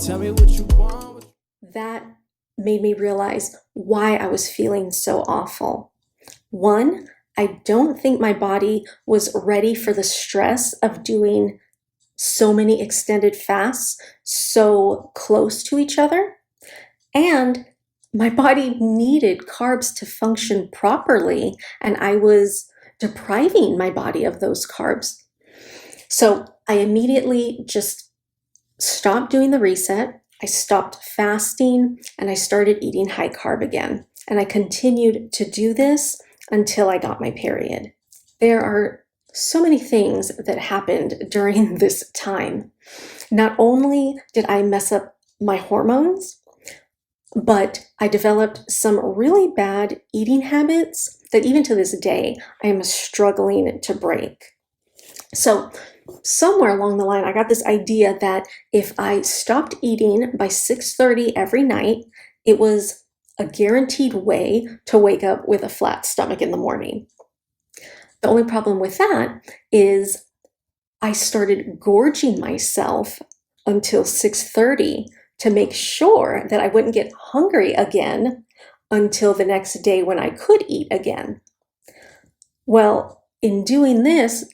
Tell me what you want. That made me realize why I was feeling so awful. One, I don't think my body was ready for the stress of doing so many extended fasts so close to each other. And my body needed carbs to function properly, and I was depriving my body of those carbs. So I immediately just stopped doing the reset. I stopped fasting and I started eating high carb again. And I continued to do this until I got my period. There are so many things that happened during this time. Not only did I mess up my hormones, but I developed some really bad eating habits that even to this day I am struggling to break. So somewhere along the line, I got this idea that if I stopped eating by 6:30 every night, it was a guaranteed way to wake up with a flat stomach in the morning. The only problem with that is I started gorging myself until 6:30 to make sure that I wouldn't get hungry again until the next day when I could eat again. Well, in doing this,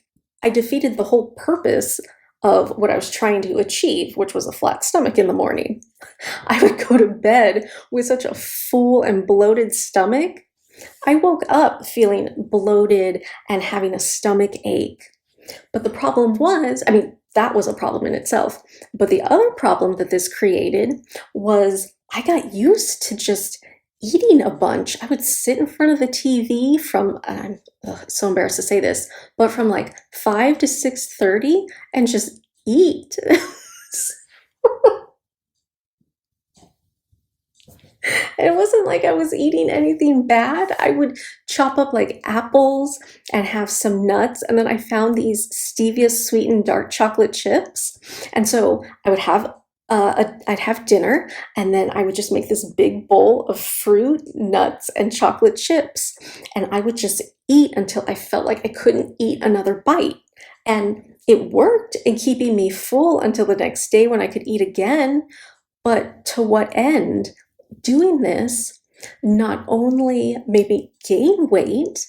I defeated the whole purpose of what I was trying to achieve, which was a flat stomach in the morning. I would go to bed with such a full and bloated stomach. I woke up feeling bloated and having a stomach ache. But the problem was, that was a problem in itself. But the other problem that this created was I got used to just eating a bunch. I would sit in front of the TV from, I'm so embarrassed to say this, but from like 5 to 6:30 and just eat. It wasn't like I was eating anything bad. I would chop up like apples and have some nuts. And then I found these stevia sweetened dark chocolate chips. And so I would have I'd have dinner, and then I would just make this big bowl of fruit, nuts, and chocolate chips. And I would just eat until I felt like I couldn't eat another bite. And it worked in keeping me full until the next day when I could eat again. But to what end? Doing this not only made me gain weight,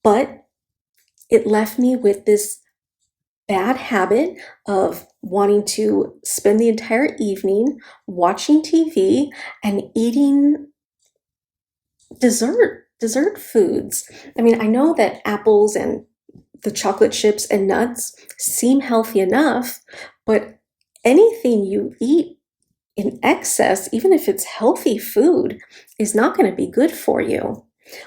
but it left me with this bad habit of wanting to spend the entire evening watching TV and eating dessert foods. I know that apples and the chocolate chips and nuts seem healthy enough, but anything you eat in excess, even if it's healthy food, is not going to be good for you.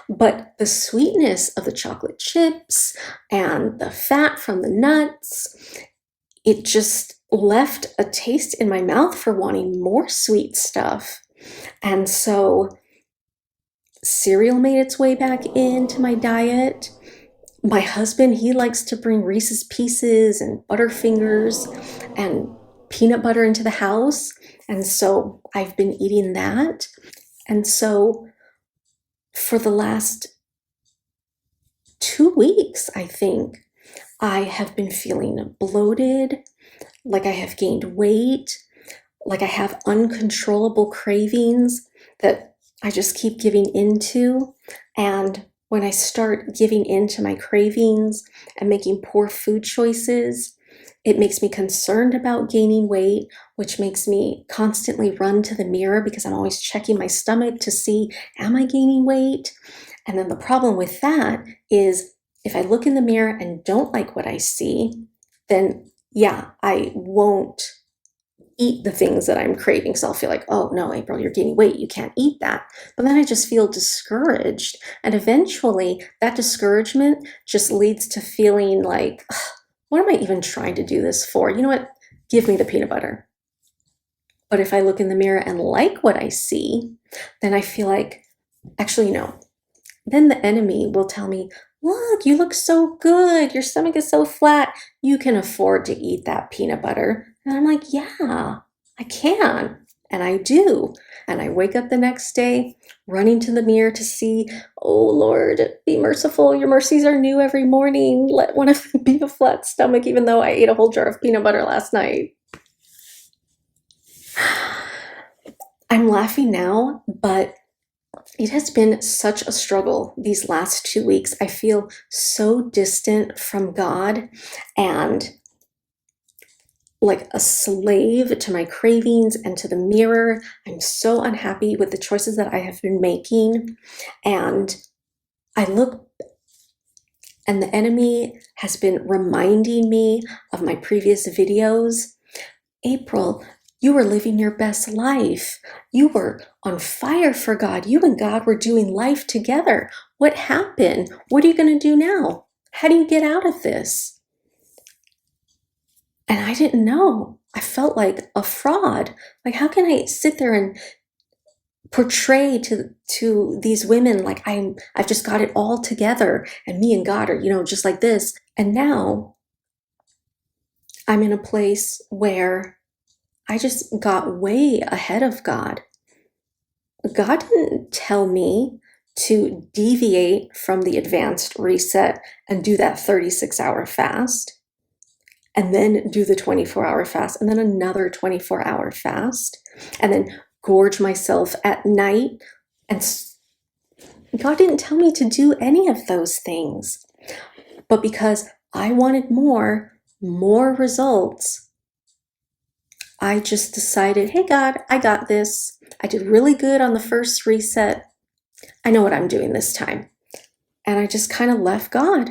But the sweetness of the chocolate chips and the fat from the nuts, it just left a taste in my mouth for wanting more sweet stuff. And so cereal made its way back into my diet. My husband, he likes to bring Reese's Pieces and Butterfingers and peanut butter into the house. And so I've been eating that. And so for the last 2 weeks, I think, I have been feeling bloated, like I have gained weight, like I have uncontrollable cravings that I just keep giving into. And when I start giving into my cravings and making poor food choices, it makes me concerned about gaining weight, which makes me constantly run to the mirror because I'm always checking my stomach to see, am I gaining weight? And then the problem with that is if I look in the mirror and don't like what I see, then yeah, I won't eat the things that I'm craving. So I'll feel like, oh no, April, you're gaining weight. You can't eat that. But then I just feel discouraged. And eventually that discouragement just leads to feeling like, what am I even trying to do this for? You know what? Give me the peanut butter. But if I look in the mirror and like what I see, then I feel like, actually, no. Then the enemy will tell me, look, you look so good. Your stomach is so flat. You can afford to eat that peanut butter. And I'm like, yeah, I can. And I do. And I wake up the next day running to the mirror to see, oh Lord, be merciful. Your mercies are new every morning. Let one of them be a flat stomach, even though I ate a whole jar of peanut butter last night. I'm laughing now, but it has been such a struggle these last 2 weeks. I feel so distant from God and like a slave to my cravings and to the mirror. I'm so unhappy with the choices that I have been making. And I look, and the enemy has been reminding me of my previous videos. April, you were living your best life. You were on fire for God. You and God were doing life together. What happened? What are you going to do now? How do you get out of this? And I didn't know. I felt like a fraud. Like, how can I sit there and portray to these women like I've just got it all together and me and God are, just like this. And now I'm in a place where I just got way ahead of God. God didn't tell me to deviate from the advanced reset and do that 36-hour fast, and then do the 24-hour fast, and then another 24-hour fast, and then gorge myself at night. And God didn't tell me to do any of those things. But because I wanted more results, I just decided, hey, God, I got this. I did really good on the first reset. I know what I'm doing this time. And I just kind of left God.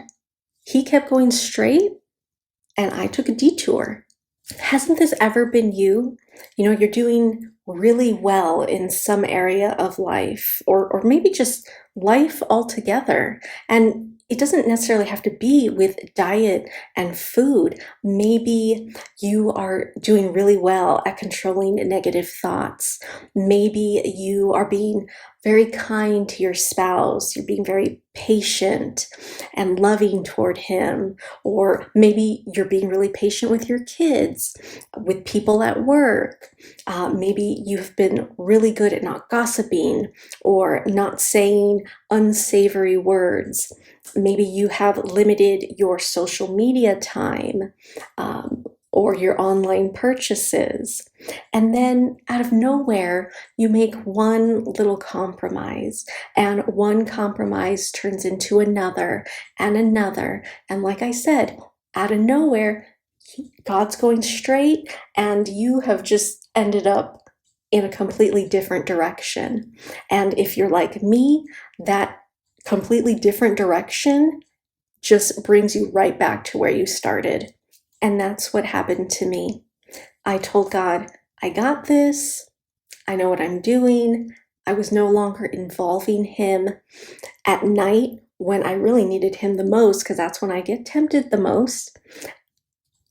He kept going straight, and I took a detour. Hasn't this ever been you? You're doing really well in some area of life, or maybe just life altogether. And it doesn't necessarily have to be with diet and food. Maybe you are doing really well at controlling negative thoughts. Maybe you are being very kind to your spouse. You're being very patient and loving toward him. Or maybe you're being really patient with your kids, with people at work. Maybe you've been really good at not gossiping or not saying unsavory words. Maybe you have limited your social media time or your online purchases. And then out of nowhere, you make one little compromise, and one compromise turns into another and another. And like I said, out of nowhere, God's going straight, and you have just ended up in a completely different direction. And if you're like me, that completely different direction just brings you right back to where you started. And that's what happened to me. I told God, I got this. I know what I'm doing. I was no longer involving him at night when I really needed him the most, because that's when I get tempted the most.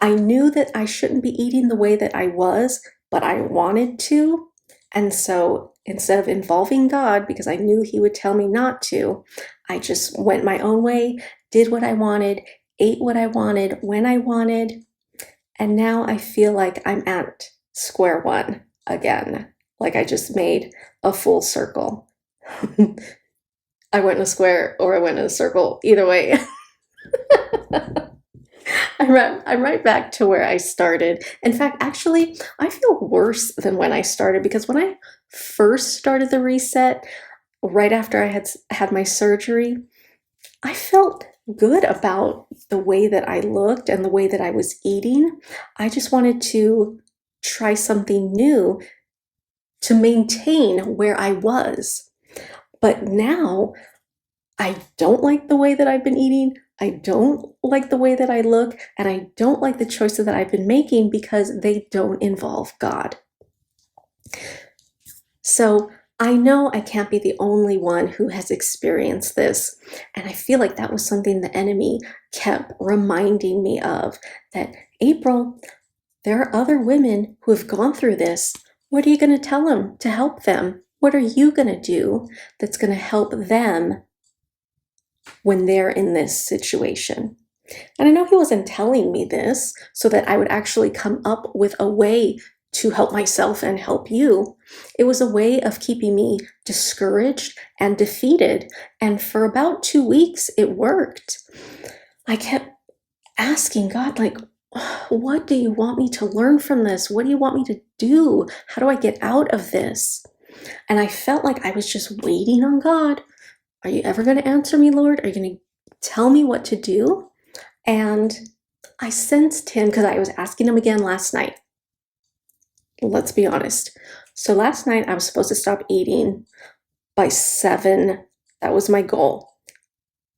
I knew that I shouldn't be eating the way that I was, but I wanted to. And so instead of involving God, because I knew he would tell me not to, I just went my own way, did what I wanted, ate what I wanted, when I wanted. And now I feel like I'm at square one again. Like I just made a full circle. I went in a square or I went in a circle, either way. I'm right back to where I started. In fact, actually, I feel worse than when I started, because when I first started the reset, right after I had my surgery, I felt good about the way that I looked and the way that I was eating. I just wanted to try something new to maintain where I was. But now I don't like the way that I've been eating. I don't like the way that I look, and I don't like the choices that I've been making because they don't involve God. So I know I can't be the only one who has experienced this. And I feel like that was something the enemy kept reminding me of, that April, there are other women who have gone through this. What are you going to tell them to help them? What are you going to do that's going to help them when they're in this situation? And I know he wasn't telling me this so that I would actually come up with a way to help myself and help you. It was a way of keeping me discouraged and defeated. And for about 2 weeks, it worked. I kept asking God, like, what do you want me to learn from this? What do you want me to do? How do I get out of this? And I felt like I was just waiting on God. Are you ever going to answer me, Lord? Are you going to tell me what to do? And I sensed him because I was asking him again last night. Let's be honest. So last night I was supposed to stop eating by 7. That was my goal.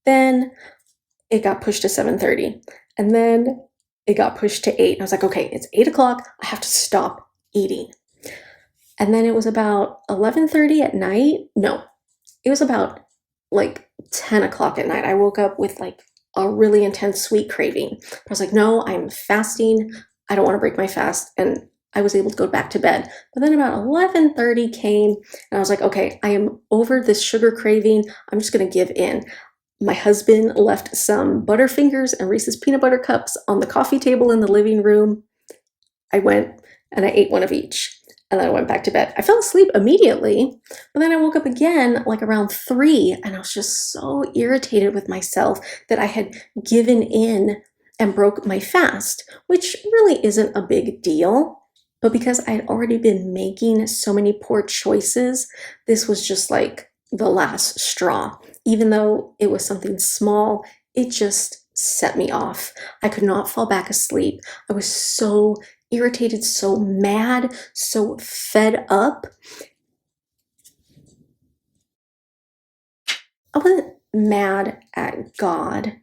Then it got pushed to 7:30. And then it got pushed to 8. I was like, okay, it's 8 o'clock. I have to stop eating. And then it was about 11:30 at night. No, it was about like 10 o'clock at night. I woke up with like a really intense sweet craving. I was like, no, I'm fasting. I don't want to break my fast. And I was able to go back to bed. But then about 11:30 came and I was like, okay, I am over this sugar craving. I'm just going to give in. My husband left some Butterfingers and Reese's peanut butter cups on the coffee table in the living room. I went and I ate one of each. And then I went back to bed. I fell asleep immediately, but then I woke up again like around 3, and I was just so irritated with myself that I had given in and broke my fast, which really isn't a big deal. But because I had already been making so many poor choices, this was just like the last straw. Even though it was something small, it just set me off. I could not fall back asleep. I was so irritated, so mad, so fed up. I wasn't mad at God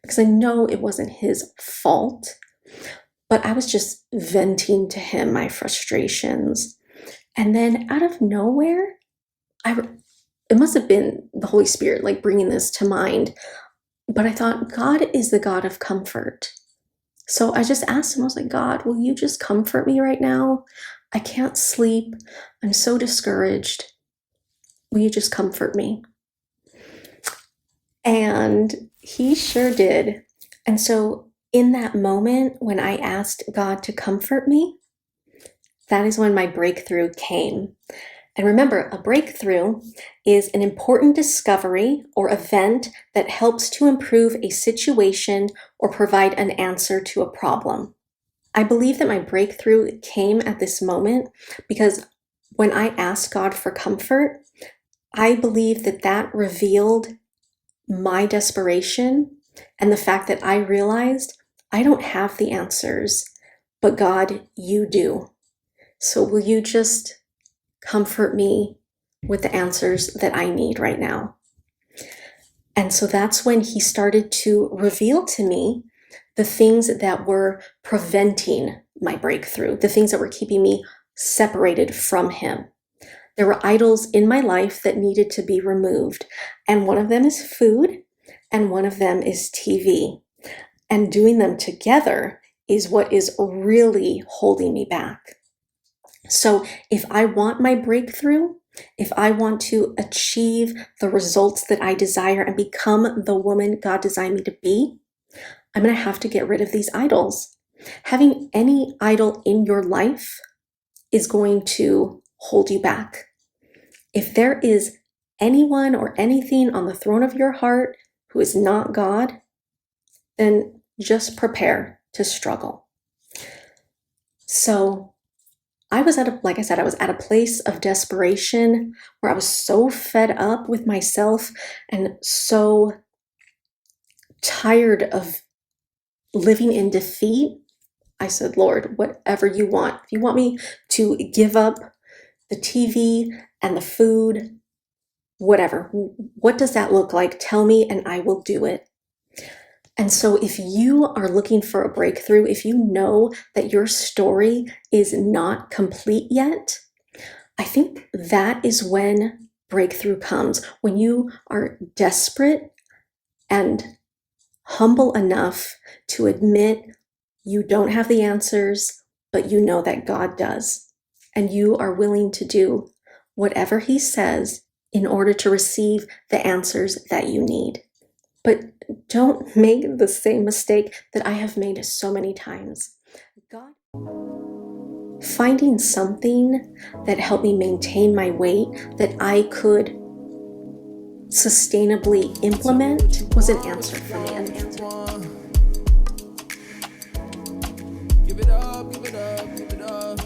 because I know it wasn't his fault, but I was just venting to him my frustrations. And then out of nowhere, it must have been the Holy Spirit like bringing this to mind, but I thought God is the God of comfort. So I just asked him, I was like, God, will you just comfort me right now? I can't sleep. I'm so discouraged. Will you just comfort me? And he sure did. And so in that moment, when I asked God to comfort me, that is when my breakthrough came. And remember, a breakthrough is an important discovery or event that helps to improve a situation or provide an answer to a problem. I believe that my breakthrough came at this moment because when I asked God for comfort, I believe that that revealed my desperation and the fact that I realized I don't have the answers, but God, you do. So will you just comfort me with the answers that I need right now? And so that's when he started to reveal to me the things that were preventing my breakthrough, the things that were keeping me separated from him. There were idols in my life that needed to be removed. And one of them is food, and one of them is TV. And doing them together is what is really holding me back. So if I want my breakthrough, if I want to achieve the results that I desire and become the woman God designed me to be, I'm going to have to get rid of these idols. Having any idol in your life is going to hold you back. If there is anyone or anything on the throne of your heart who is not God, then just prepare to struggle. So I was like I said, I was at a place of desperation where I was so fed up with myself and so tired of living in defeat. I said, Lord, whatever you want. If you want me to give up the TV and the food, whatever. What does that look like? Tell me and I will do it. And so if you are looking for a breakthrough, if you know that your story is not complete yet, I think that is when breakthrough comes. When you are desperate and humble enough to admit you don't have the answers, but you know that God does. And you are willing to do whatever he says in order to receive the answers that you need. But don't make the same mistake that I have made so many times. God, finding something that helped me maintain my weight that I could sustainably implement was an answer for me. Give it up, give it up, give it up,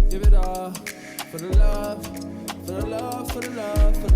give it up for the love, For the love, for the love, for the